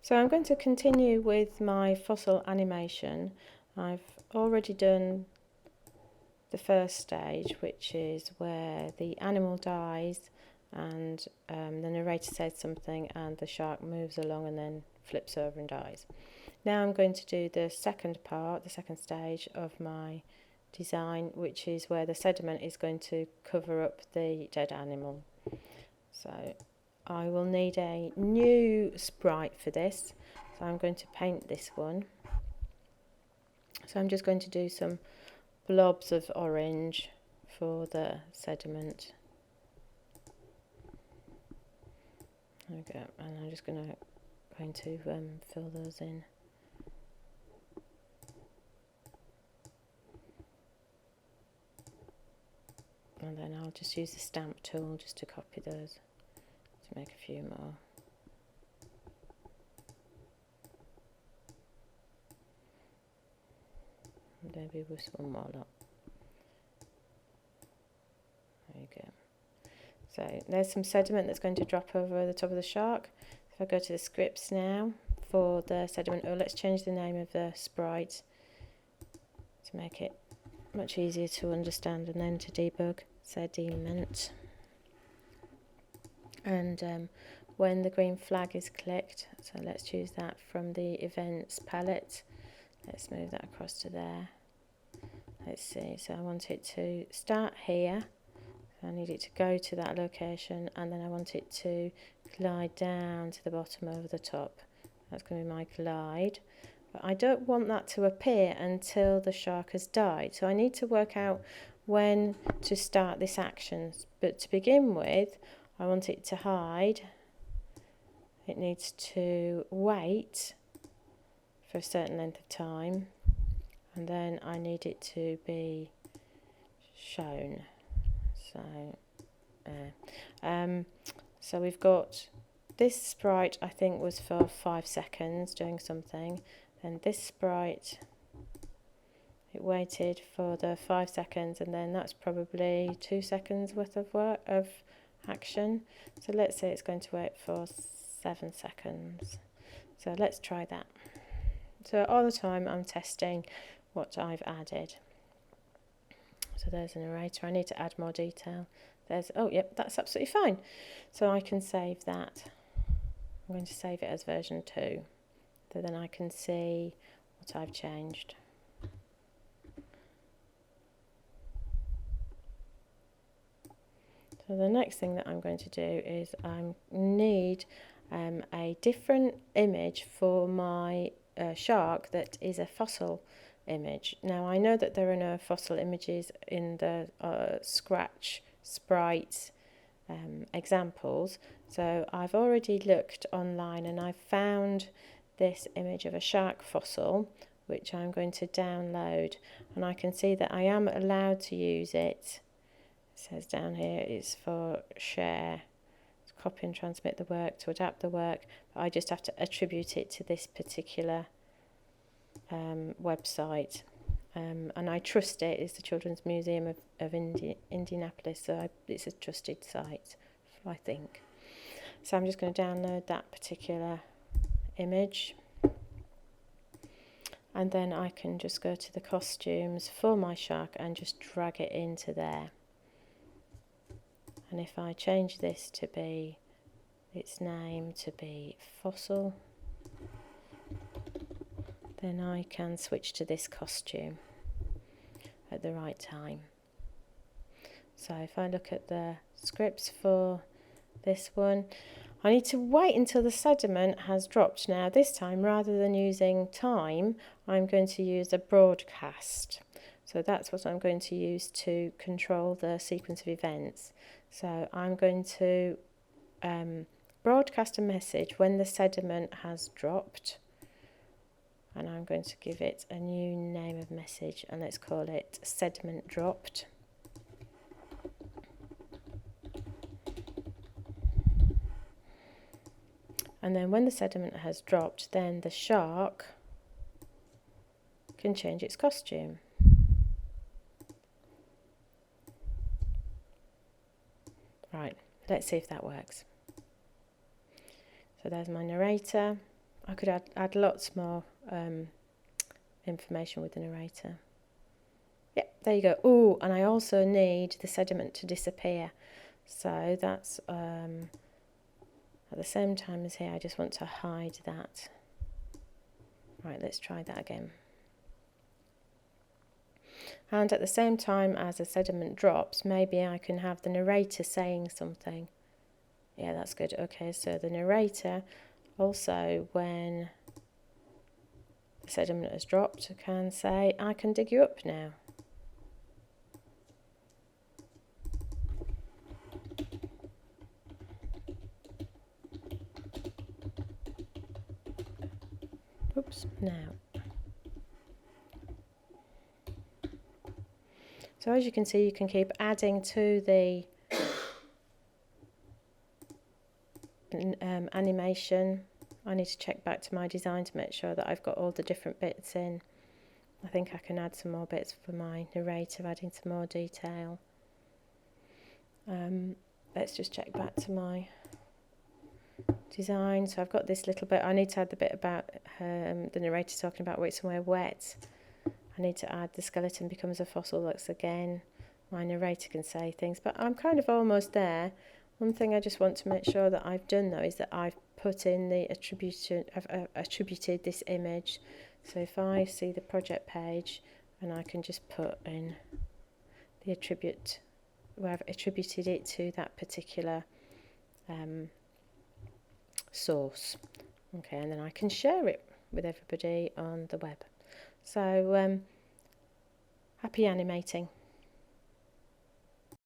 So I'm going to continue with my fossil animation. I've already done the first stage, which is where the animal dies and the narrator says something and the shark moves along and then flips over and dies. Now I'm going to do the second part, the second stage of my design, which is where the sediment is going to cover up the dead animal. So I will need a new sprite for this, so I'm going to paint this one. So I'm just going to do some blobs of orange for the sediment. There we go, and I'm just going to fill those in. And then I'll just use the stamp tool just to copy those, to make a few more. Maybe with one more lot. There you go. So there's some sediment that's going to drop over the top of the shark. If I go to the scripts now for the sediment, let's change the name of the sprite to make it much easier to understand and then to debug. Sediment. And when the green flag is clicked, so let's choose that from the events palette. Let's move that across to there. Let's see, so I want it to start here. So I need it to go to that location, and then I want it to glide down to the bottom over the top. That's going to be my glide. But I don't want that to appear until the shark has died. So I need to work out when to start this action. But to begin with, I want it to hide. It needs to wait for a certain length of time, and then I need it to be shown. So we've got this sprite, I think, was for 5 seconds doing something. Then this sprite, it waited for the 5 seconds, and then that's probably 2 seconds worth of work of action. So let's say it's going to wait for 7 seconds. So let's try that. So all the time I'm testing what I've added. So there's a narrator. I need to add more detail. Oh, yep, that's absolutely fine. So I can save that. I'm going to save it as version 2. So then I can see what I've changed. So the next thing that I'm going to do is I need a different image for my shark that is a fossil image. Now I know that there are no fossil images in the Scratch sprites examples, so I've already looked online and I've found this image of a shark fossil, which I'm going to download, and I can see that I am allowed to use it. It says down here it's for share, to copy and transmit the work, to adapt the work, but I just have to attribute it to this particular website, and I trust it. It's the Children's Museum of Indianapolis, so it's a trusted site, I think. So I'm just going to download that particular image, and then I can just go to the costumes for my shark and just drag it into there. And if I change this to be, its name to be fossil, then I can switch to this costume at the right time. So if I look at the scripts for this one, I need to wait until the sediment has dropped. Now this time, rather than using time, I'm going to use a broadcast. So that's what I'm going to use to control the sequence of events. So I'm going to broadcast a message when the sediment has dropped, and I'm going to give it a new name of message, and let's call it sediment dropped. And then when the sediment has dropped, then the shark can change its costume. Right, let's see if that works. So there's my narrator. I could add lots more information with the narrator. Yep, there you go. Oh, and I also need the sediment to disappear. So that's at the same time as here, I just want to hide that. Right, let's try that again. And at the same time as the sediment drops, maybe I can have the narrator saying something. Yeah, that's good. Okay, so the narrator also, when the sediment has dropped, can say, I can dig you up now. Oops, now. So as you can see, you can keep adding to the animation. I need to check back to my design to make sure that I've got all the different bits in. I think I can add some more bits for my narrator, adding some more detail. Let's just check back to my design. So I've got this little bit. I need to add the bit about the narrator talking about it's somewhere wet. I need to add the skeleton becomes a fossil. Looks again. My narrator can say things, but I'm kind of almost there. One thing I just want to make sure that I've done though is that I've put in the attribution. I've attributed this image. So if I see the project page, and I can just put in the attribute where I've attributed it to that particular source. Okay, and then I can share it with everybody on the web. So happy animating.